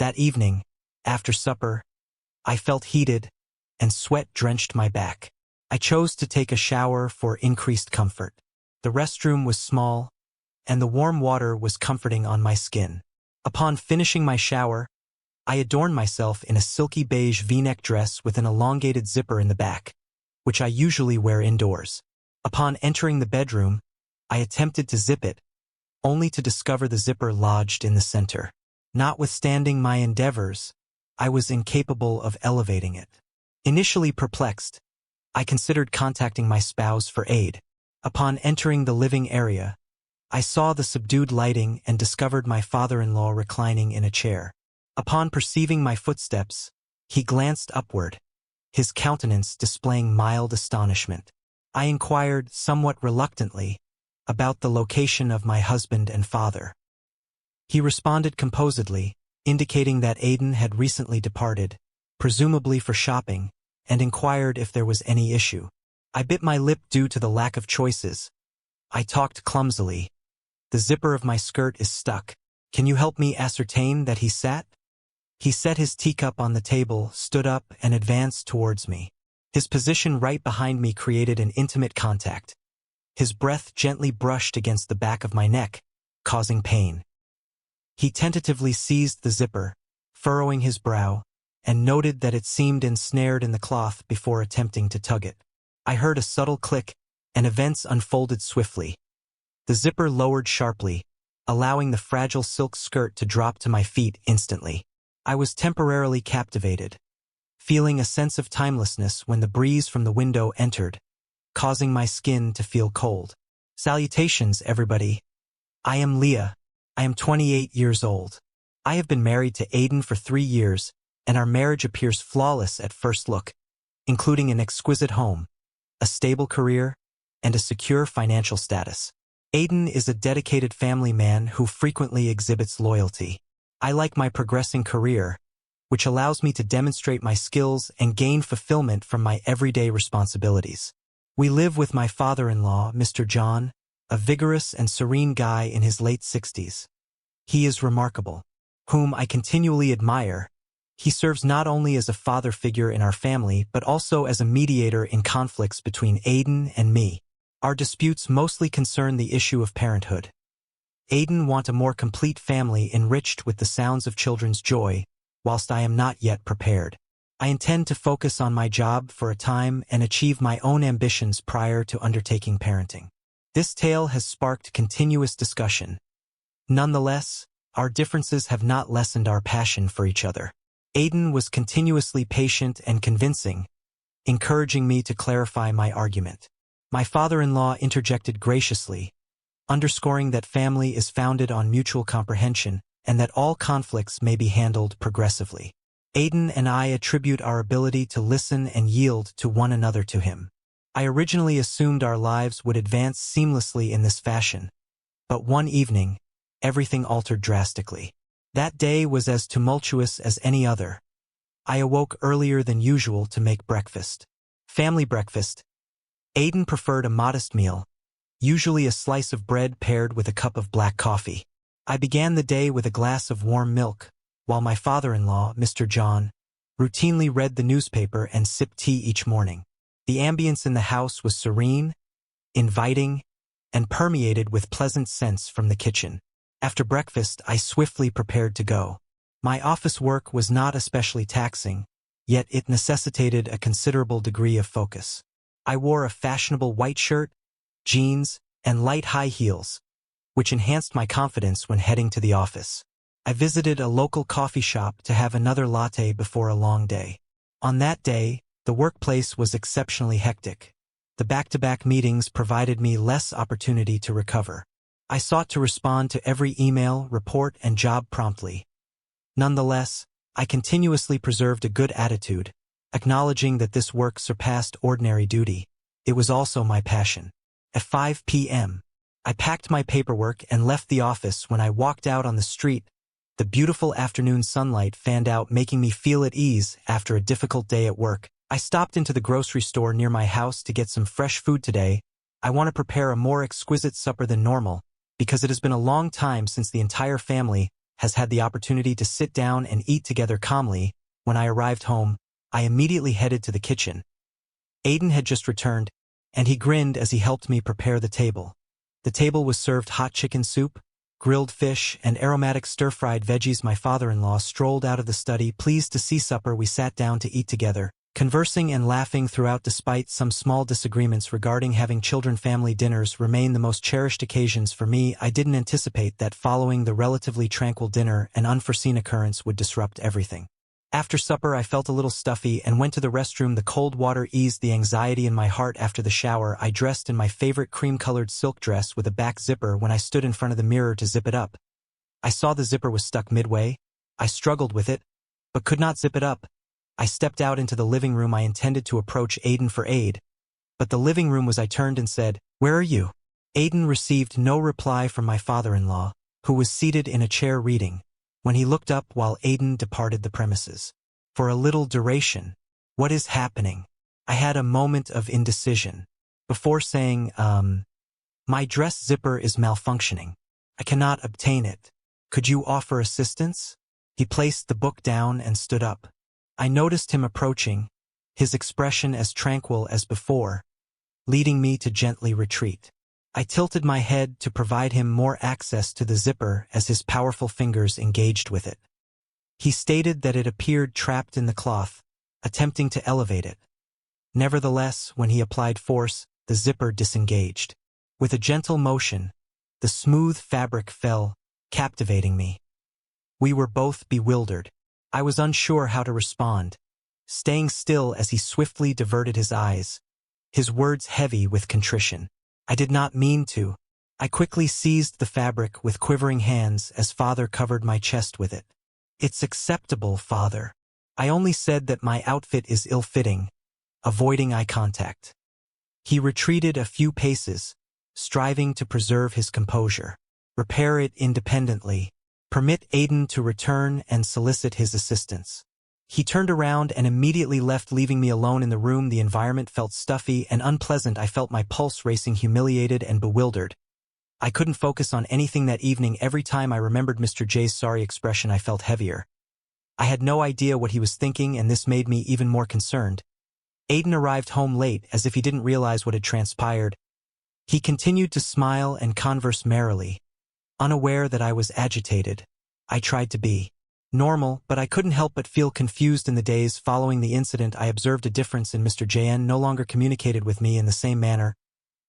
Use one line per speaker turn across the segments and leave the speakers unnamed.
That evening, after supper, I felt heated, and sweat drenched my back. I chose to take a shower for increased comfort. The restroom was small, and the warm water was comforting on my skin. Upon finishing my shower, I adorned myself in a silky beige V-neck dress with an elongated zipper in the back, which I usually wear indoors. Upon entering the bedroom, I attempted to zip it, only to discover the zipper lodged in the center. Notwithstanding my endeavors, I was incapable of elevating it. Initially perplexed, I considered contacting my spouse for aid. Upon entering the living area, I saw the subdued lighting and discovered my father-in-law reclining in a chair. Upon perceiving my footsteps, he glanced upward, his countenance displaying mild astonishment. I inquired, somewhat reluctantly, about the location of my husband and father. He responded composedly, indicating that Aiden had recently departed, presumably for shopping, and inquired if there was any issue. I bit my lip due to the lack of choices. I talked clumsily. The zipper of my skirt is stuck. Can you help me ascertain that he sat? He set his teacup on the table, stood up, and advanced towards me. His position right behind me created an intimate contact. His breath gently brushed against the back of my neck, causing pain. He tentatively seized the zipper, furrowing his brow, and noted that it seemed ensnared in the cloth before attempting to tug it. I heard a subtle click, and events unfolded swiftly. The zipper lowered sharply, allowing the fragile silk skirt to drop to my feet instantly. I was temporarily captivated, feeling a sense of timelessness when the breeze from the window entered, causing my skin to feel cold. Salutations, everybody. I am Leah. I am 28 years old. I have been married to Aiden for 3 years, and our marriage appears flawless at first look, including an exquisite home, a stable career, and a secure financial status. Aiden is a dedicated family man who frequently exhibits loyalty. I like my progressing career, which allows me to demonstrate my skills and gain fulfillment from my everyday responsibilities. We live with my father-in-law, Mr. John, a vigorous and serene guy in his late 60s. He is remarkable, whom I continually admire. He serves not only as a father figure in our family but also as a mediator in conflicts between Aiden and me. Our disputes mostly concern the issue of parenthood. Aiden wants a more complete family enriched with the sounds of children's joy, whilst I am not yet prepared. I intend to focus on my job for a time and achieve my own ambitions prior to undertaking parenting. This tale has sparked continuous discussion. Nonetheless, our differences have not lessened our passion for each other. Aiden was continuously patient and convincing, encouraging me to clarify my argument. My father-in-law interjected graciously, underscoring that family is founded on mutual comprehension and that all conflicts may be handled progressively. Aiden and I attribute our ability to listen and yield to one another to him. I originally assumed our lives would advance seamlessly in this fashion, but one evening, everything altered drastically. That day was as tumultuous as any other. I awoke earlier than usual to make breakfast. Family breakfast. Aiden preferred a modest meal, usually a slice of bread paired with a cup of black coffee. I began the day with a glass of warm milk, while my father-in-law, Mr. John, routinely read the newspaper and sipped tea each morning. The ambience in the house was serene, inviting, and permeated with pleasant scents from the kitchen. After breakfast, I swiftly prepared to go. My office work was not especially taxing, yet it necessitated a considerable degree of focus. I wore a fashionable white shirt, jeans, and light high heels, which enhanced my confidence when heading to the office. I visited a local coffee shop to have another latte before a long day. On that day, the workplace was exceptionally hectic. The back-to-back meetings provided me less opportunity to recover. I sought to respond to every email, report, and job promptly. Nonetheless, I continuously preserved a good attitude, acknowledging that this work surpassed ordinary duty. It was also my passion. At 5 p.m., I packed my paperwork and left the office. When I walked out on the street, the beautiful afternoon sunlight fanned out, making me feel at ease after a difficult day at work. I stopped into the grocery store near my house to get some fresh food today. I want to prepare a more exquisite supper than normal, because it has been a long time since the entire family has had the opportunity to sit down and eat together calmly. When I arrived home, I immediately headed to the kitchen. Aiden had just returned, and he grinned as he helped me prepare the table. The table was served hot chicken soup, grilled fish, and aromatic stir-fried veggies. My father-in-law strolled out of the study, pleased to see supper. We sat down to eat together, conversing and laughing throughout. Despite some small disagreements regarding having children, family dinners remain the most cherished occasions for me. I didn't anticipate that following the relatively tranquil dinner, an unforeseen occurrence would disrupt everything. After supper, I felt a little stuffy and went to the restroom. The cold water eased the anxiety in my heart. After the shower, I dressed in my favorite cream-colored silk dress with a back zipper. When I stood in front of the mirror to zip it up, I saw the zipper was stuck midway. I struggled with it, but could not zip it up. I stepped out into the living room. I intended to approach Aiden for aid, but the living room was. I turned and said, "Where are you?" Aiden received no reply from my father-in-law, who was seated in a chair reading. When he looked up while Aiden departed the premises for a little duration. What is happening? I had a moment of indecision before saying, my dress zipper is malfunctioning. I cannot obtain it. Could you offer assistance? He placed the book down and stood up. I noticed him approaching, his expression as tranquil as before, leading me to gently retreat. I tilted my head to provide him more access to the zipper as his powerful fingers engaged with it. He stated that it appeared trapped in the cloth, attempting to elevate it. Nevertheless, when he applied force, the zipper disengaged. With a gentle motion, the smooth fabric fell, captivating me. We were both bewildered. I was unsure how to respond, staying still as he swiftly diverted his eyes, his words heavy with contrition. I did not mean to. I quickly seized the fabric with quivering hands as father covered my chest with it. It's acceptable, father. I only said that my outfit is ill-fitting, avoiding eye contact. He retreated a few paces, striving to preserve his composure. Repair it independently. Permit Aiden to return and solicit his assistance. He turned around and immediately left, leaving me alone in the room. The environment felt stuffy and unpleasant. I felt my pulse racing, humiliated and bewildered. I couldn't focus on anything that evening. Every time I remembered Mr. J's sorry expression, I felt heavier. I had no idea what he was thinking, and this made me even more concerned. Aiden arrived home late, as if he didn't realize what had transpired. He continued to smile and converse merrily, unaware that I was agitated. I tried to be normal, but I couldn't help but feel confused. In the days following the incident, I observed a difference in Mr. JN. No longer communicated with me in the same manner.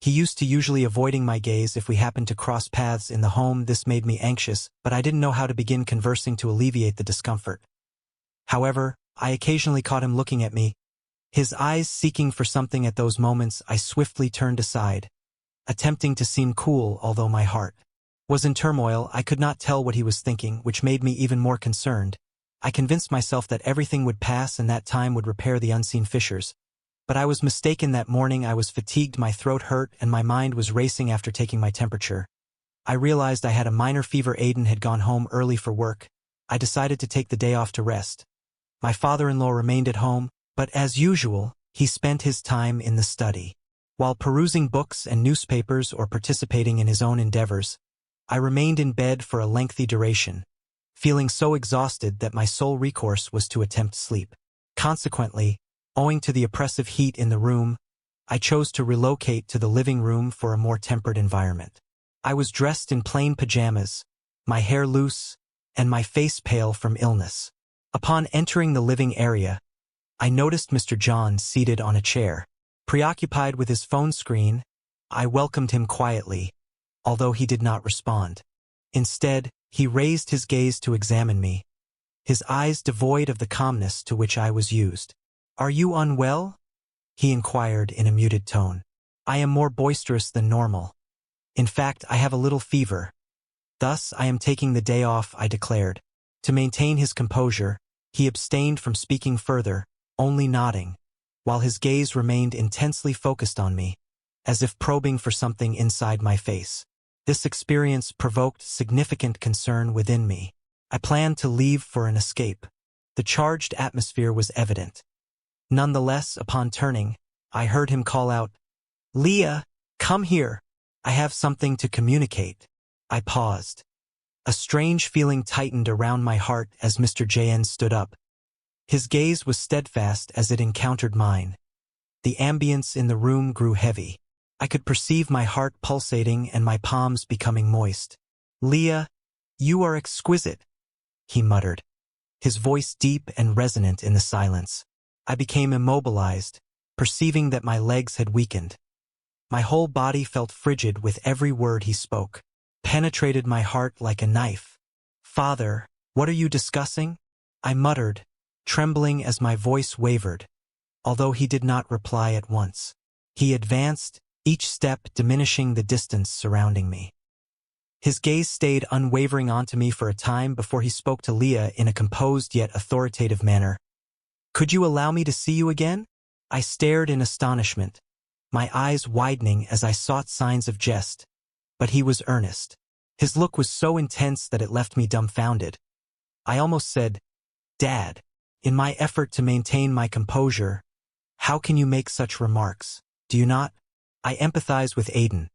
He used to usually avoiding my gaze if we happened to cross paths in the home. This made me anxious, but I didn't know how to begin conversing to alleviate the discomfort. However, I occasionally caught him looking at me, his eyes seeking for something. At those moments, I swiftly turned aside, attempting to seem cool, although my heart was in turmoil. I could not tell what he was thinking, which made me even more concerned. I convinced myself that everything would pass and that time would repair the unseen fissures. But I was mistaken. That morning I was fatigued, my throat hurt, and my mind was racing. After taking my temperature, I realized I had a minor fever. Aiden had gone home early for work. I decided to take the day off to rest. My father-in-law remained at home, but as usual, he spent his time in the study. While perusing books and newspapers or participating in his own endeavors, I remained in bed for a lengthy duration, feeling so exhausted that my sole recourse was to attempt sleep. Consequently, owing to the oppressive heat in the room, I chose to relocate to the living room for a more tempered environment. I was dressed in plain pajamas, my hair loose, and my face pale from illness. Upon entering the living area, I noticed Mr. John seated on a chair, preoccupied with his phone screen. I welcomed him quietly, although he did not respond. Instead, he raised his gaze to examine me, his eyes devoid of the calmness to which I was used. "Are you unwell?" he inquired in a muted tone. "I am more boisterous than normal. In fact, I have a little fever. Thus, I am taking the day off," I declared. To maintain his composure, he abstained from speaking further, only nodding, while his gaze remained intensely focused on me, as if probing for something inside my face. This experience provoked significant concern within me. I planned to leave for an escape. The charged atmosphere was evident. Nonetheless, upon turning, I heard him call out, "Leah, come here. I have something to communicate." I paused, A strange feeling tightened around my heart as Mr. JN stood up. His gaze was steadfast as it encountered mine. The ambience in the room grew heavy. I could perceive my heart pulsating and my palms becoming moist. "Leah, you are exquisite," he muttered, his voice deep and resonant in the silence. I became immobilized, perceiving that my legs had weakened. My whole body felt frigid with every word he spoke. Penetrated my heart like a knife. "Father, what are you discussing?" I muttered, trembling as my voice wavered. Although he did not reply at once, he advanced, each step diminishing the distance surrounding me. His gaze stayed unwavering onto me for a time before he spoke to Leah in a composed yet authoritative manner. "Could you allow me to see you again?" I stared in astonishment, my eyes widening as I sought signs of jest. But he was earnest. His look was so intense that it left me dumbfounded. I almost said, "Dad," in my effort to maintain my composure. "How can you make such remarks? Do you not?" I empathize with Aiden.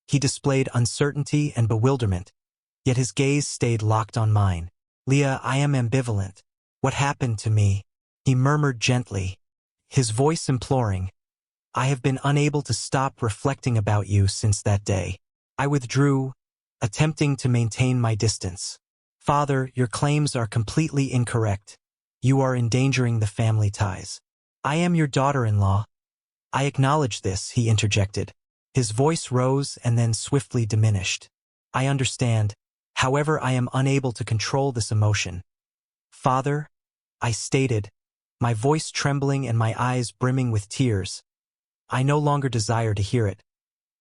He displayed uncertainty and bewilderment, yet his gaze stayed locked on mine. "Leah, I am ambivalent. What happened to me?" he murmured gently, his voice imploring. "I have been unable to stop reflecting about you since that day." I withdrew, attempting to maintain my distance. "Father, your claims are completely incorrect. You are endangering the family ties. I am your daughter-in-law." "I acknowledge this," he interjected. His voice rose and then swiftly diminished. "I understand. However, I am unable to control this emotion." "Father," I stated, my voice trembling and my eyes brimming with tears, "I no longer desire to hear it.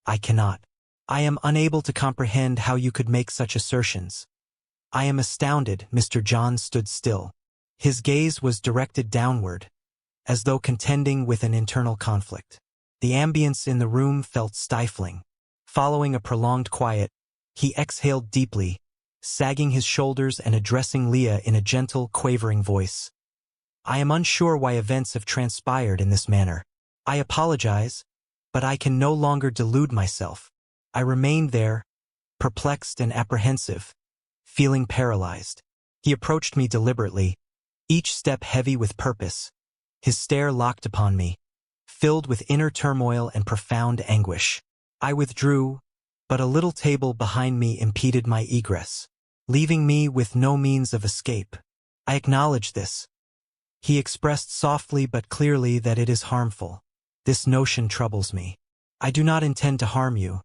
I cannot. I am unable to comprehend how you could make such assertions." I am astounded. Mr. John stood still. His gaze was directed downward, as though contending with an internal conflict. The ambience in the room felt stifling. Following a prolonged quiet, he exhaled deeply, sagging his shoulders and addressing Leah in a gentle, quavering voice. "I am unsure why events have transpired in this manner. I apologize, but I can no longer delude myself." I remained there, perplexed and apprehensive, feeling paralyzed. He approached me deliberately, each step heavy with purpose. His stare locked upon me, filled with inner turmoil and profound anguish. I withdrew, but a little table behind me impeded my egress, leaving me with no means of escape. "I acknowledge this." He expressed softly but clearly that it is harmful. "This notion troubles me. I do not intend to harm you.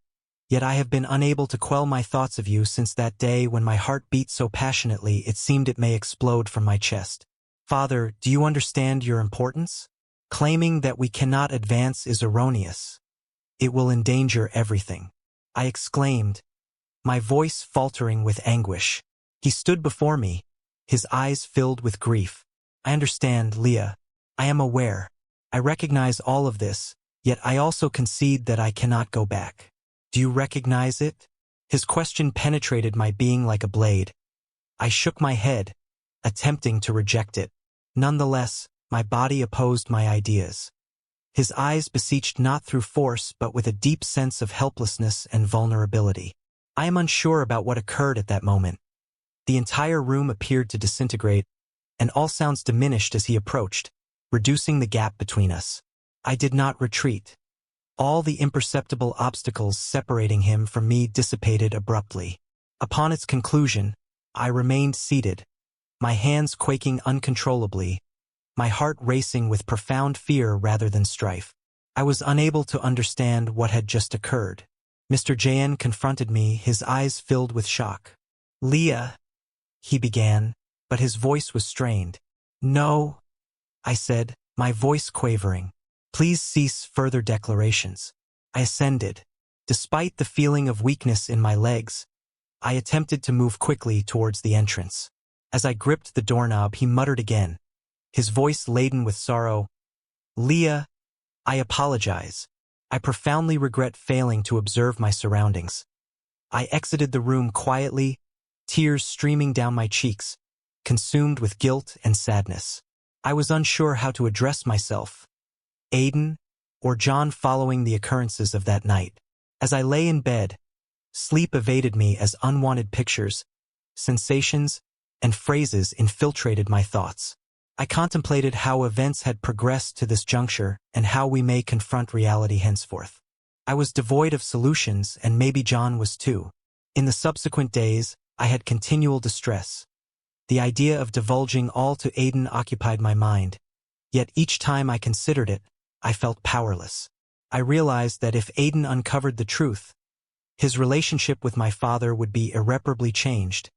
Yet I have been unable to quell my thoughts of you since that day when my heart beat so passionately it seemed it may explode from my chest. Father, do you understand your importance? Claiming that we cannot advance is erroneous. It will endanger everything." I exclaimed, my voice faltering with anguish. He stood before me, his eyes filled with grief. "I understand, Leah. I am aware. I recognize all of this, yet I also concede that I cannot go back. Do you recognize it?" His question penetrated my being like a blade. I shook my head, attempting to reject it. Nonetheless, my body opposed my ideas. His eyes beseeched not through force but with a deep sense of helplessness and vulnerability. I am unsure about what occurred at that moment. The entire room appeared to disintegrate, and all sounds diminished as he approached, reducing the gap between us. I did not retreat. All the imperceptible obstacles separating him from me dissipated abruptly. Upon its conclusion, I remained seated, my hands quaking uncontrollably, my heart racing with profound fear rather than strife. I was unable to understand what had just occurred. Mr. JN confronted me, his eyes filled with shock. "Leah," he began, but his voice was strained. "No," I said, my voice quavering. "Please cease further declarations." I ascended. Despite the feeling of weakness in my legs, I attempted to move quickly towards the entrance. As I gripped the doorknob, he muttered again, his voice laden with sorrow. "Leah, I apologize. I profoundly regret failing to observe my surroundings." I exited the room quietly, tears streaming down my cheeks, consumed with guilt and sadness. I was unsure how to address myself, Aiden, or John, following the occurrences of that night. As I lay in bed, sleep evaded me as unwanted pictures, sensations, and phrases infiltrated my thoughts. I contemplated how events had progressed to this juncture and how we may confront reality henceforth. I was devoid of solutions, and maybe John was too. In the subsequent days, I had continual distress. The idea of divulging all to Aiden occupied my mind, yet each time I considered it, I felt powerless. I realized that if Aiden uncovered the truth, his relationship with my father would be irreparably changed,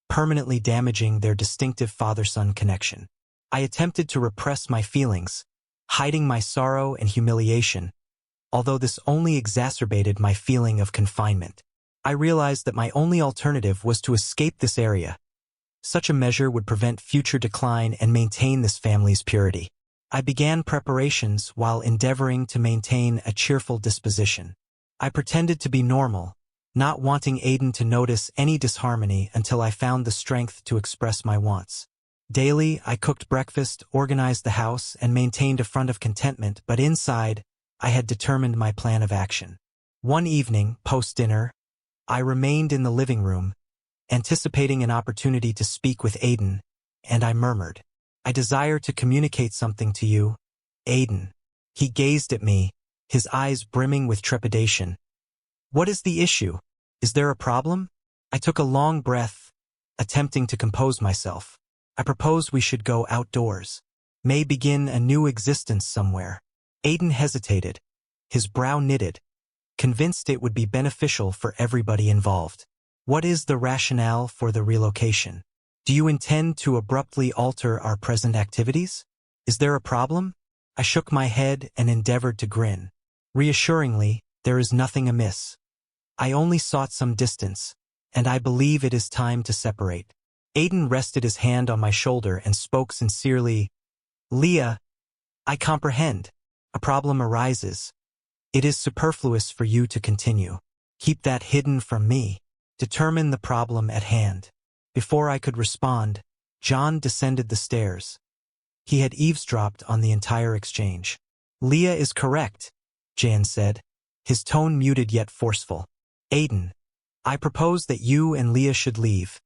permanently damaging their distinctive father-son connection. I attempted to repress my feelings, hiding my sorrow and humiliation, although this only exacerbated my feeling of confinement. I realized that my only alternative was to escape this area. Such a measure would prevent future decline and maintain this family's purity. I began preparations while endeavoring to maintain a cheerful disposition. I pretended to be normal, not wanting Aiden to notice any disharmony until I found the strength to express my wants. Daily, I cooked breakfast, organized the house, and maintained a front of contentment, but inside, I had determined my plan of action. One evening, post-dinner, I remained in the living room, anticipating an opportunity to speak with Aiden, and I murmured, "I desire to communicate something to you, Aiden." He gazed at me, his eyes brimming with trepidation. "What is the issue? Is there a problem?" I took a long breath, attempting to compose myself. "I propose we should go outdoors. May begin a new existence somewhere." Aiden hesitated, his brow knitted, convinced it would be beneficial for everybody involved. "What is the rationale for the relocation? Do you intend to abruptly alter our present activities? Is there a problem?" I shook my head and endeavored to grin. Reassuringly, there is nothing amiss. I only sought some distance, and I believe it is time to separate. Aiden rested his hand on my shoulder and spoke sincerely. "Leah, I comprehend. A problem arises. It is superfluous for you to continue. Keep that hidden from me. Determine the problem at hand." Before I could respond, John descended the stairs. He had eavesdropped on the entire exchange. "Leah is correct," Jan said, his tone muted yet forceful. "Aiden, I propose that you and Leah should leave.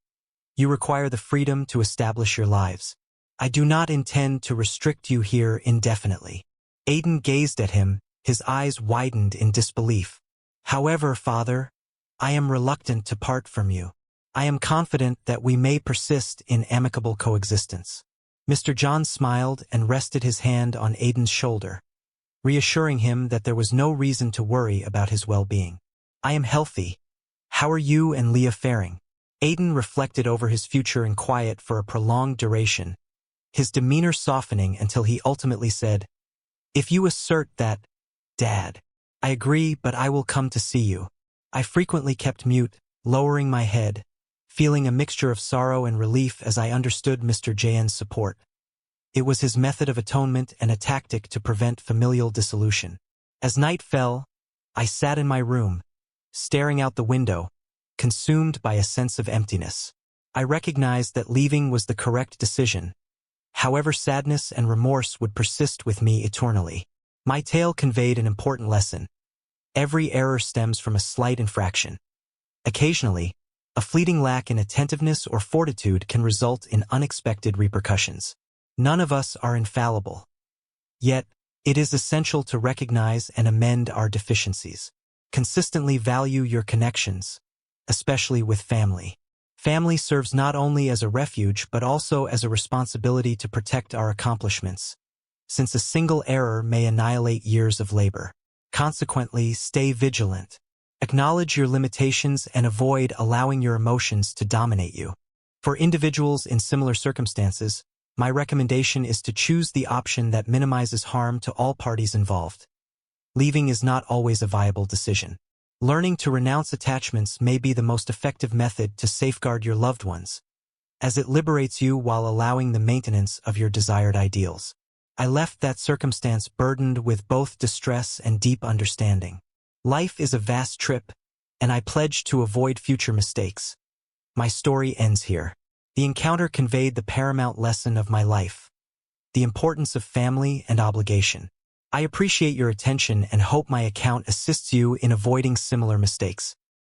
You require the freedom to establish your lives. I do not intend to restrict you here indefinitely." Aiden gazed at him, his eyes widened in disbelief. "However, Father, I am reluctant to part from you. I am confident that we may persist in amicable coexistence." Mr. John smiled and rested his hand on Aiden's shoulder, reassuring him that there was no reason to worry about his well-being. "I am healthy. How are you and Leah faring?" Aiden reflected over his future in quiet for a prolonged duration, his demeanor softening until he ultimately said, "If you assert that, Dad, I agree, but I will come to see you." I frequently kept mute, lowering my head, feeling a mixture of sorrow and relief as I understood Mr. Jan's support. It was his method of atonement and a tactic to prevent familial dissolution. As night fell, I sat in my room, staring out the window, consumed by a sense of emptiness. I recognized that leaving was the correct decision. However, sadness and remorse would persist with me eternally. My tale conveyed an important lesson. Every error stems from a slight infraction. Occasionally, a fleeting lack in attentiveness or fortitude can result in unexpected repercussions. None of us are infallible. Yet, it is essential to recognize and amend our deficiencies. Consistently value your connections, especially with family. Family serves not only as a refuge but also as a responsibility to protect our accomplishments, since a single error may annihilate years of labor. Consequently, stay vigilant. Acknowledge your limitations and avoid allowing your emotions to dominate you. For individuals in similar circumstances, my recommendation is to choose the option that minimizes harm to all parties involved. Leaving is not always a viable decision. Learning to renounce attachments may be the most effective method to safeguard your loved ones, as it liberates you while allowing the maintenance of your desired ideals. I left that circumstance burdened with both distress and deep understanding. Life is a vast trip, and I pledge to avoid future mistakes. My story ends here. The encounter conveyed the paramount lesson of my life, the importance of family and obligation. I appreciate your attention and hope my account assists you in avoiding similar mistakes.